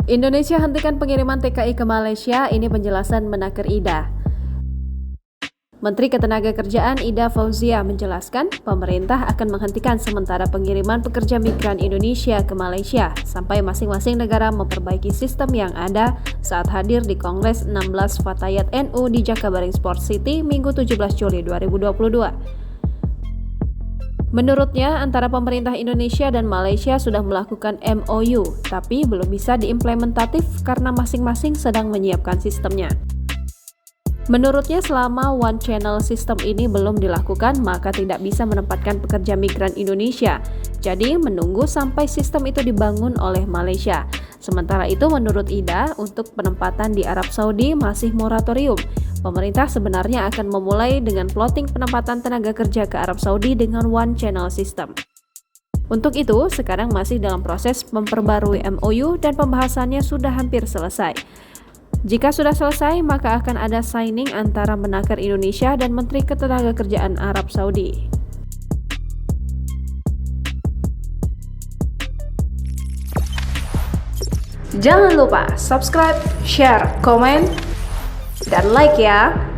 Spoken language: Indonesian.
Indonesia hentikan pengiriman TKI ke Malaysia, ini penjelasan Menaker Ida. Menteri Ketenagakerjaan Ida Fauzia menjelaskan, pemerintah akan menghentikan sementara pengiriman pekerja migran Indonesia ke Malaysia sampai masing-masing negara memperbaiki sistem yang ada saat hadir di Kongres 16 Fatayat NU di Jakabaring Sport City Minggu 17 Juli 2022. Menurutnya, antara pemerintah Indonesia dan Malaysia sudah melakukan MOU, tapi belum bisa diimplementatif karena masing-masing sedang menyiapkan sistemnya. Menurutnya, selama one channel system ini belum dilakukan, maka tidak bisa menempatkan pekerja migran Indonesia. Jadi, menunggu sampai sistem itu dibangun oleh Malaysia. Sementara itu, menurut Ida, untuk penempatan di Arab Saudi masih moratorium. Pemerintah sebenarnya akan memulai dengan plotting penempatan tenaga kerja ke Arab Saudi dengan one channel system. Untuk itu, sekarang masih dalam proses memperbarui MOU dan pembahasannya sudah hampir selesai. Jika sudah selesai, maka akan ada signing antara Menaker Indonesia dan Menteri Ketenagakerjaan Arab Saudi. Jangan lupa subscribe, share, komen, dan like ya!